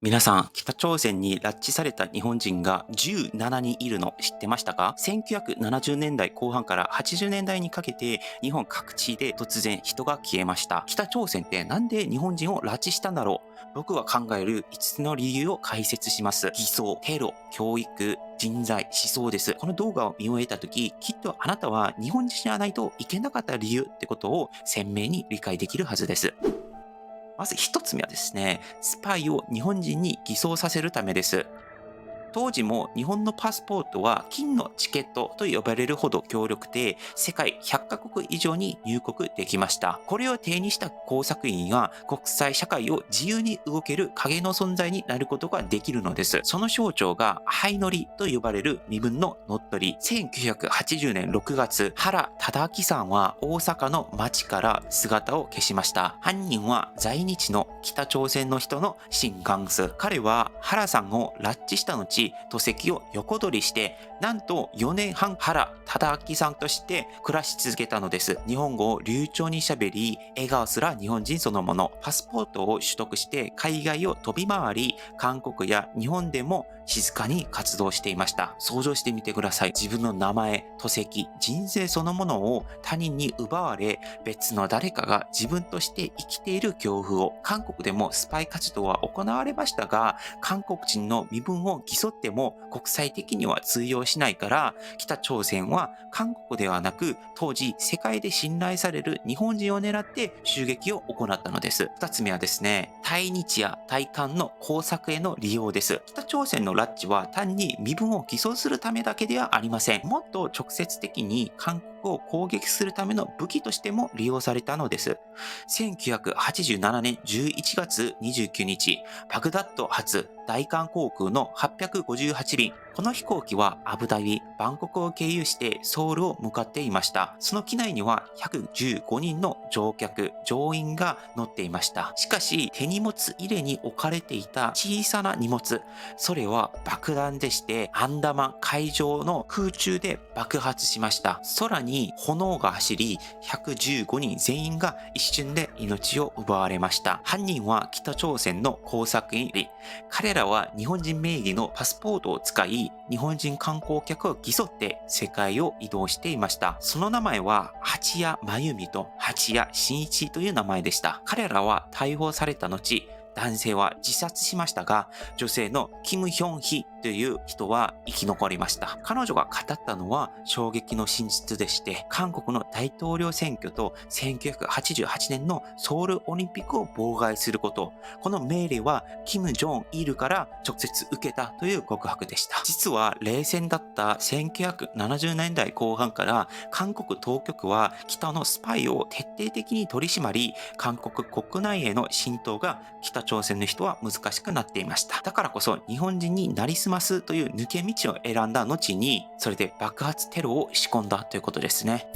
皆さん、北朝鮮に拉致された日本人が17人いるの知ってましたか？ 1970 年代後半から80年代にかけて日本各地で突然人が消えました。北朝鮮ってなんで日本人を拉致したんだろう？僕が考える5つの理由を解説します。偽装、テロ、教育、人材、思想です。この動画を見終えた時、きっとあなたは日本人じゃないといけなかった理由ってことを鮮明に理解できるはずです。まず一つ目はですね、スパイを日本人に偽装させるためです。当時も日本のパスポートは金のチケットと呼ばれるほど強力で、世界100カ国以上に入国できました。これを手にした工作員は国際社会を自由に動ける影の存在になることができるのです。その象徴が相乗りと呼ばれる身分の乗っ取り。1980年6月、原忠明さんは大阪の街から姿を消しました。犯人は在日の北朝鮮の人のシン・ガンス。彼は原さんを拉致した後、戸籍を横取りして、なんと4年半原忠明さんとして暮らし続けたのです。日本語を流暢に喋り、笑顔すら日本人そのもの。パスポートを取得して海外を飛び回り、韓国や日本でも静かに活動していました。想像してみてください。自分の名前、戸籍、人生そのものを他人に奪われ、別の誰かが自分として生きている恐怖を。韓国でもスパイ活動は行われましたが、韓国人の身分を競っても国際的には通用しないから、北朝鮮は韓国ではなく当時世界で信頼される日本人を狙って襲撃を行ったのです。二つ目はですね、対日や対韓の工作への利用です。北朝鮮の拉致は単に身分を偽装するためだけではありません。もっと直接的に韓国を攻撃するための武器としても利用されたのです。1987年11月29日、バグダッド発大韓航空の858便。この飛行機はアブダビ、バンコクを経由してソウルを向かっていました。その機内には115人の乗客、乗員が乗っていました。しかし、手荷物入れに置かれていた小さな荷物、それは爆弾でして、アンダマン海上の空中で爆発しました。空に炎が走り、115人全員が一瞬で命を奪われました。犯人は北朝鮮の工作員で、彼らは日本人名義のパスポートを使い、日本人観光客を競って世界を移動していました。その名前は、八谷真由美と八谷真一という名前でした。彼らは逮捕された後、男性は自殺しましたが、女性のキム・ヒョンヒという人は生き残りました。彼女が語ったのは衝撃の真実でして、韓国の大統領選挙と1988年のソウルオリンピックを妨害すること。この命令はキム・ジョンイルから直接受けたという告白でした。実は冷戦だった1970年代後半から韓国当局は北のスパイを徹底的に取り締まり、韓国国内への浸透が北朝鮮の人は難しくなっていました。だからこそ日本人になりすますという抜け道を選んだ後に、それで爆発テロを仕込んだということですね。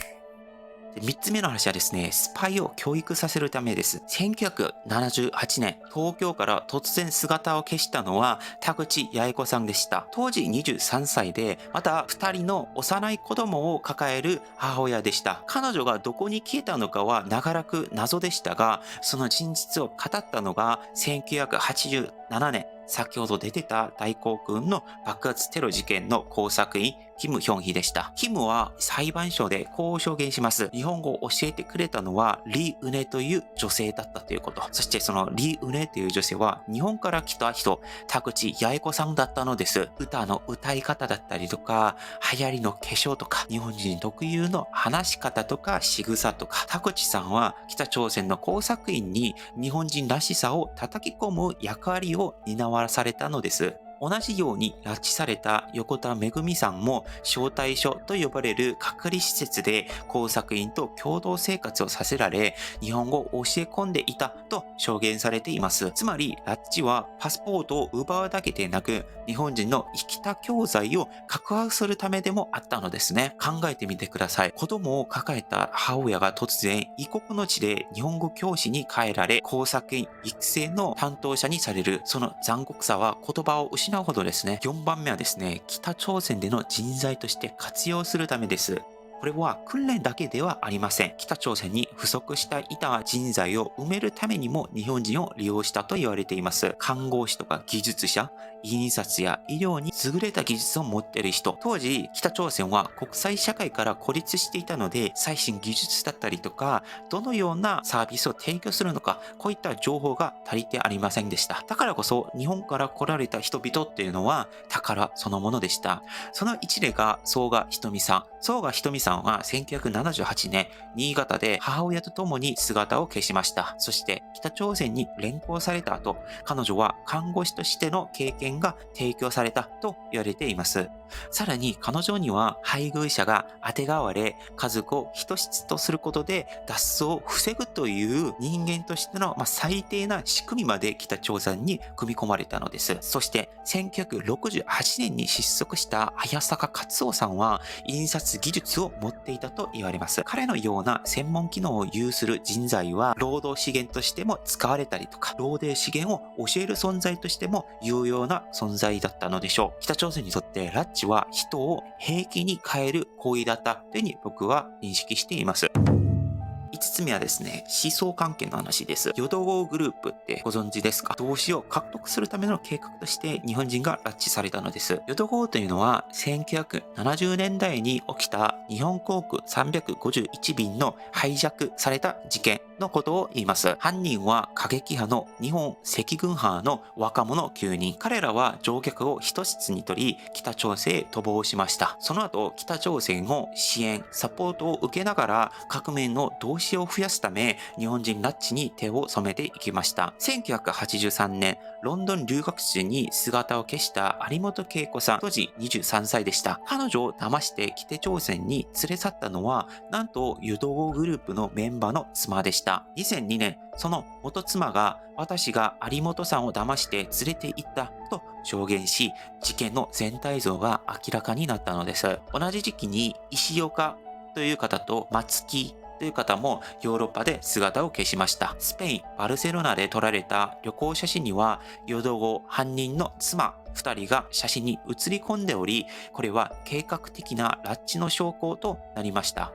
3つ目の話はですね、スパイを教育させるためです。1978年、東京から突然姿を消したのは田口八重子さんでした。当時23歳で、また2人の幼い子供を抱える母親でした。彼女がどこに消えたのかは長らく謎でしたが、その真実を語ったのが1987年、先ほど出てた大航空の爆発テロ事件の工作員、キム・ヒョンヒでした。キムは裁判所でこう証言します。日本語を教えてくれたのはリ・ウネという女性だったということ。そしてそのリ・ウネという女性は日本から来た人、田口八重子さんだったのです。歌の歌い方だったりとか、流行りの化粧とか、日本人特有の話し方とか仕草とか、田口さんは北朝鮮の工作員に日本人らしさを叩き込む役割を担わされたのです。同じように拉致された横田めぐみさんも招待所と呼ばれる隔離施設で工作員と共同生活をさせられ、日本語を教え込んでいたと証言されています。つまり拉致はパスポートを奪うだけでなく、日本人の生きた教材を確保するためでもあったのですね。考えてみてください。子供を抱えた母親が突然異国の地で日本語教師に変えられ、工作員育成の担当者にされる。その残酷さは言葉を失うほどですね。4番目はですね、北朝鮮での人材として活用するためです。ここれは訓練だけではありません。北朝鮮に不足していた人材を埋めるためにも日本人を利用したと言われています。看護師とか技術者、印刷や医療に優れた技術を持っている人。当時、北朝鮮は国際社会から孤立していたので、最新技術だったりとか、どのようなサービスを提供するのか、こういった情報が足りてありませんでした。だからこそ、日本から来られた人々っていうのは宝そのものでした。その一例が曽我ひとみさん。曽我ひとみさんは1978年、新潟で母親と共に姿を消しました。そして北朝鮮に連行された後、彼女は看護師としての経験が提供されたと言われています。さらに彼女には配偶者が当てがわれ、家族を人質とすることで脱走を防ぐという人間としての最低な仕組みまで北朝鮮に組み込まれたのです。そして1968年に失速した早坂勝夫さんは印刷技術を持っていたと言われます。彼のような専門機能を有する人材は労働資源としても使われたりとか、労働資源を教える存在としても有用な存在だったのでしょう。北朝鮮にとって拉致は人を兵器に変える行為だったというふうに僕は認識しています。5つ目はですね、思想関係の話です。淀号グループってご存知ですか？同志を獲得するための計画として日本人が拉致されたのです。淀号というのは1970年代に起きた日本航空351便のハイジャックされた事件のことを言います。犯人は過激派の日本赤軍派の若者9人。彼らは乗客を人質に取り、北朝鮮へ逃亡しました。その後、北朝鮮を支援、サポートを受けながら革命の同志を増やすため、日本人拉致に手を染めていきました。1983年、ロンドン留学中に姿を消した有本恵子さん、当時23歳でした。彼女を騙して北朝鮮に連れ去ったのは、なんと淀号グループのメンバーの妻でした。2002年、その元妻が私が有本さんを騙して連れて行ったと証言し、事件の全体像が明らかになったのです。同じ時期に石岡という方と松木という方もヨーロッパで姿を消しました。スペイン・バルセロナで撮られた旅行写真には、淀号犯人の妻2人が写真に写り込んでおり、これは計画的な拉致の証拠となりました。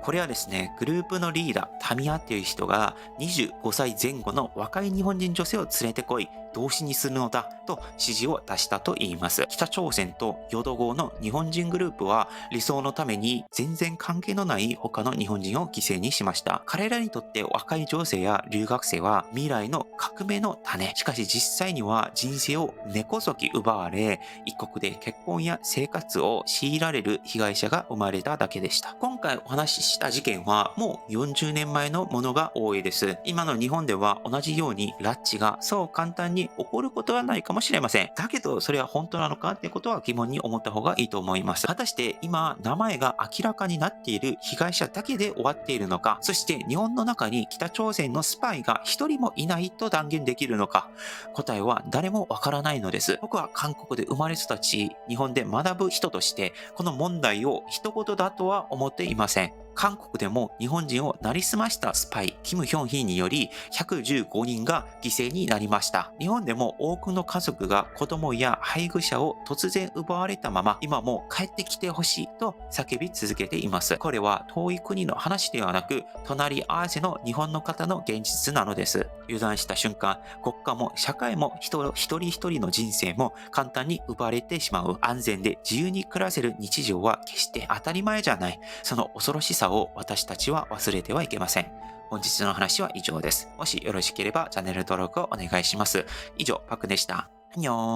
これはですね、グループのリーダー、タミヤっていう人が25歳前後の若い日本人女性を連れてこい、同志にするのだと指示を出したと言います。北朝鮮と淀号の日本人グループは理想のために全然関係のない他の日本人を犠牲にしました。彼らにとって若い女性や留学生は未来の革命の種。しかし実際には人生を根こそぎ奪われ、一国で結婚や生活を強いられる被害者が生まれただけでした。今回お話しした事件はもう40年前のものが多いです。今の日本では同じように拉致がそう簡単に起こることはないかもしれません。だけどそれは本当なのかっていうことは疑問に思った方がいいと思います。果たして今名前が明らかになっている被害者だけで終わっているのか、そして日本の中に北朝鮮のスパイが一人もいないと断言できるのか、答えは誰もわからないのです。僕は韓国で生まれ育ち、日本で学ぶ人としてこの問題を一言だとは思っていません。韓国でも日本人をなりすましたスパイ、キム・ヒョンヒにより115人が犠牲になりました。日本でも多くの家族が子供や配偶者を突然奪われたまま、今も帰ってきてほしいと叫び続けています。これは遠い国の話ではなく、隣り合わせの日本の方の現実なのです。油断した瞬間、国家も社会も一人一人の人生も簡単に奪われてしまう。安全で自由に暮らせる日常は決して当たり前じゃない。その恐ろしさを私たちは忘れてはいけません。本日の話は以上です。もしよろしければチャンネル登録をお願いします。以上、パクでした。アンニョン。